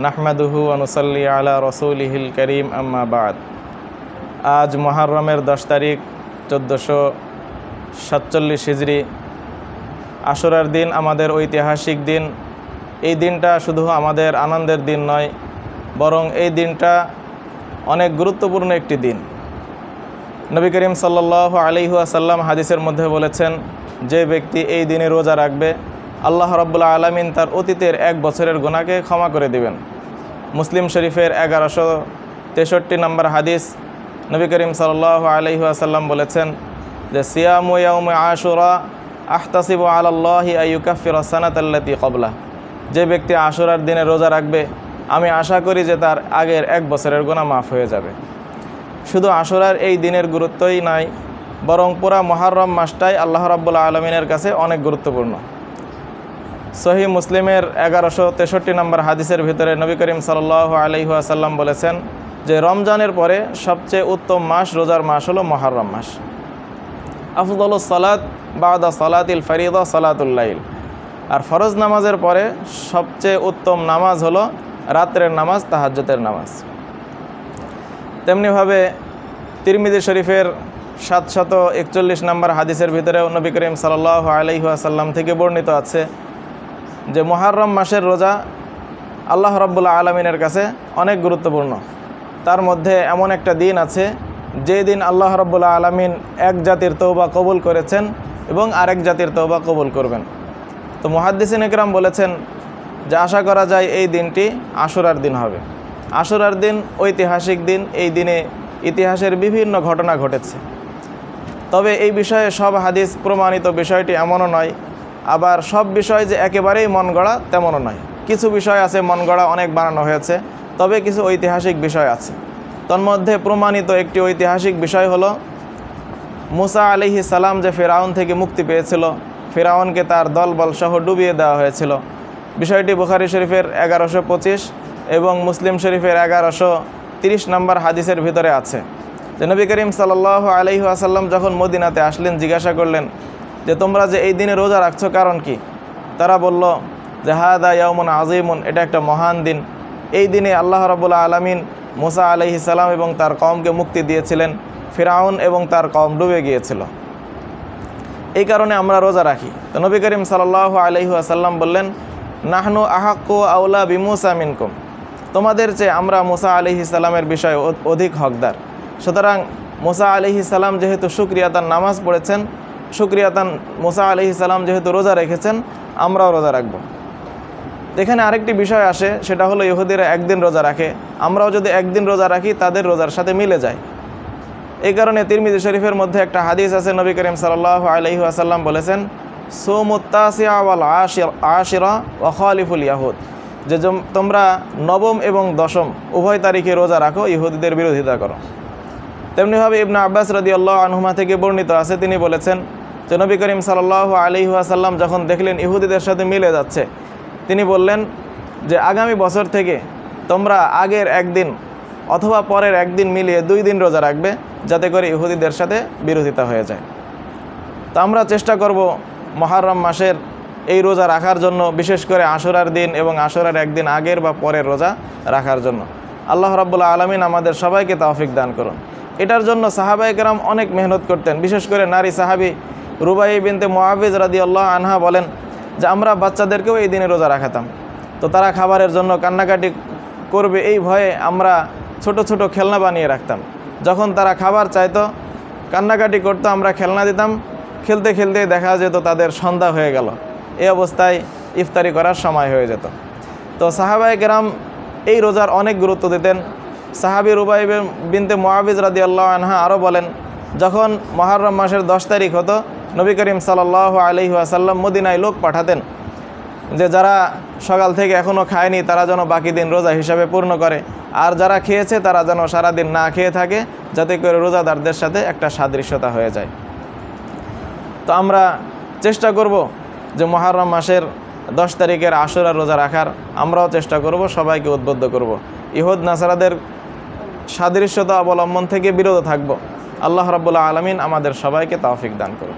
নাহমাদুহু ওয়া নুসাল্লি আলা রাসূলিহিল কারীম আম্মা বাদ। আজ মুহররমের 10 তারিখ 1447 হিজরি, আশুরার দিন, আমাদের ঐতিহাসিক দিন। এই দিনটা শুধু আমাদের আনন্দের দিন নয়, বরং এই দিনটা অনেক গুরুত্বপূর্ণ একটি দিন। নবী করিম সাল্লাল্লাহু আলাইহি ওয়াসাল্লাম হাদিসের মধ্যে বলেছেন, যে ব্যক্তি এই দিনে রোজা রাখবে, আল্লাহ রাব্বুল আলামিন তার অতীতের 1 বছরের গুনাহকে ক্ষমা করে দিবেন। মুসলিম শরীফের 1163 নম্বর হাদিস, নবী করিম সাল্লাল্লাহু আলাইহি ওয়াসাল্লাম বলেছেন যে সিয়ামু ইয়াউমি আশুরা আহতাসিবু আলাল্লাহি আইয়ুকাফিরা সানাতাল্লাতী ক্বাবলা। যে ব্যক্তি আশুরার দিনে রোজা রাখবে, আমি আশা করি যে তার আগের 1 বছরের গুনাহ মাফ হয়ে যাবে। শুধু আশুরার এই দিনের গুরুত্বই নাই, বরং পুরা মুহররম মাসটাই আল্লাহ রাব্বুল আলামিনের কাছে অনেক গুরুত্বপূর্ণ। সহিহ মুসলিমের 1163 নম্বর হাদিসের ভিতরে নবী করিম সাল্লাল্লাহু আলাইহি ওয়াসাল্লাম বলেছেন যে রমজানের পরে সবচেয়ে উত্তম মাস, রোজার মাস হলো মুহররম মাস। আফদালুস সালাত বাদা সালাতিল ফরিদা সালাতুল লাইল। আর ফরজ নামাজের পরে সবচেয়ে উত্তম নামাজ হলো রাতের নামাজ, তাহাজ্জুদের নামাজ। তেমনিভাবে তিরমিজি শরীফের 741 নম্বর হাদিসের ভিতরেও নবী করিম সাল্লাল্লাহু আলাইহি ওয়াসাল্লাম থেকে বর্ণিত আছে যে মুহররম মাসের রোজা আল্লাহ রাব্বুল আলামিনের কাছে অনেক গুরুত্বপূর্ণ। তার মধ্যে এমন একটা দিন আছে যে দিন আল্লাহ রাব্বুল আলামিন এক জাতির তওবা কবুল করেছেন এবং আরেক জাতির তওবা কবুল করবেন। তো মুহাদ্দিসিন ইকরাম বলেছেন যে আশা করা যায় এই দিনটি আশুরার দিন হবে। আশুরার দিন ঐতিহাসিক দিন, এই দিনে ইতিহাসের বিভিন্ন ঘটনা ঘটেছে। তবে এই বিষয়ে সব হাদিস প্রমাণিত বিষয়টি এমনও নয়, আবার সব বিষয় যে একেবারেই মন গড়া তেমনও নয়। কিছু বিষয় আছে মন গড়া, অনেক বানানো হয়েছে, তবে কিছু ঐতিহাসিক বিষয় আছে। তন্মধ্যে প্রমাণিত একটি ঐতিহাসিক বিষয় হলো মুসা আলাইহিস সালাম যে ফেরাউন থেকে মুক্তি পেয়েছিল, ফেরাউনকে তার দলবল সহ ডুবিয়ে দেওয়া হয়েছিল। বিষয়টি বুখারী শরীফের 1125 এবং মুসলিম শরীফের 1130 নম্বর হাদিসের ভিতরে আছে। যে নবী করিম সাল্লাল্লাহু আলাইহি ওয়াসাল্লাম যখন মদিনাতে আসলেন, জিজ্ঞাসা করলেন যে তোমরা যে এই দিনে রোজা রাখছো কারণ কি? তারা বলল যে হাদা ইয়াউমুন আযীমুন, এটা একটা মহান দিন। এই দিনে আল্লাহ রাব্বুল আলামিন মুসা আলাইহিস সালাম এবং তার কওমকে মুক্তি দিয়েছিলেন, ফিরআউন এবং তার কওম ডুবে গিয়েছিল, এই কারণে আমরা রোজা রাখি। তো নবী করিম সাল্লাল্লাহু আলাইহি ওয়াসাল্লাম বললেন, নাহনু আহাক্কু আউলা বিমুসা মিনকুম, তোমাদের চেয়ে আমরা মুসা আলাইহিস সালামের বিষয়ে অধিক হকদার। সুতরাং মুসা আলাইহিস সালাম যেহেতু শুকরিয়াতান নামাজ পড়েছেন, শুকরিয়াতান মুসা আলাইহিস সালাম যেহেতু রোজা রেখেছেন, আমরাও রোজা রাখব। এখানে আরেকটি বিষয় আসে, সেটা হলো ইহুদিরা একদিন রোজা রাখে, আমরাও যদি একদিন রোজা রাখি তাদের রোজার সাথে মিলে যায়। এই কারণে তিরমিজি শরীফের মধ্যে একটা হাদিস আছে, নবী করিম সাল্লাল্লাহু আলাইহি ওয়াসাল্লাম বলেছেন সুমুত তাসিআ ওয়াল আশিরা ওয়া খালিফুল ইয়াহুদ, যে তোমরা নবম এবং দশম উভয় তারিখে রোজা রাখো, ইহুদিদের বিরোধিতা করো। তেমনিভাবে ইবনে আব্বাস রাদিয়াল্লাহু আনহুমা থেকে বর্ণিত আছে, তিনি বলেছেন যে নবী করিম সাল্লাল্লাহু আলাইহি ওয়াসাল্লাম যখন দেখলেন ইহুদিদের সাথে মিলে যাচ্ছে, তিনি বললেন যে আগামী বছর থেকে তোমরা আগের একদিন অথবা পরের একদিন মিলিয়ে 2 দিন রোজা রাখবে, যাতে করে ইহুদিদের সাথে বিরোধিতা হয়ে যায়। তো আমরা চেষ্টা করব মুহররম মাসের এই রোজা রাখার জন্য, বিশেষ করে আশুরার দিন এবং আশুরার একদিন আগের বা পরের রোজা রাখার জন্য। আল্লাহ রাব্বুল আলামিন আমাদের সবাইকে তৌফিক দান করুন। এটার জন্য সাহাবায়ে কেরাম অনেক মেহনত করতেন। বিশেষ করে নারী সাহাবী রুবাই বিনতে মুআবিজ রাদিয়াল্লাহু আনহা বলেন যে আমরা বাচ্চাদেরকেও এই দিনে রোজা রাখাতাম। তো তারা খাবারের জন্য কান্নাকাটি করবে এই ভয়ে আমরা ছোট ছোট খেলনা বানিয়ে রাখতাম। যখন তারা খাবার চাইতো, কান্নাকাটি করতো, আমরা খেলনা দিতাম, খেলতে খেলতে দেখা যেত তাদের সন্ধ্যা হয়ে গেল। এই অবস্থায় ইফতারি করার সময় হয়ে যেত। তো সাহাবায়ে কেরাম এই রোজার অনেক গুরুত্ব দিতেন। সাহাবী রুবাই বিনতে মুআবিজ রাদিয়াল্লাহু আনহা আরও বলেন, যখন মুহররম মাসের 10 তারিখ হতো, নবী করিম সাল্লাল্লাহু আলাইহি ওয়াসাল্লাম মদিনায় লোক পাঠাতেন যে যারা সকাল থেকে এখনও খায়নি তারা যেন বাকি দিন রোজা হিসাবে পূর্ণ করে, আর যারা খেয়েছে তারা যেন সারাদিন না খেয়ে থাকে, যাতে করে রোজাদারদের সাথে একটা সাদৃশ্যতা হয়ে যায়। তো আমরা চেষ্টা করব যে মুহররম মাসের 10 তারিখের আশুরা রোজা রাখার। আমরাও চেষ্টা করব, সবাইকে উদ্বুদ্ধ করব, ইহুদ নাসারাদের সাদৃশ্যতা অবলম্বন থেকে বিরত থাকব। আল্লাহ রাব্বুল আলামিন আমাদের সবাইকে তৌফিক দান করুন।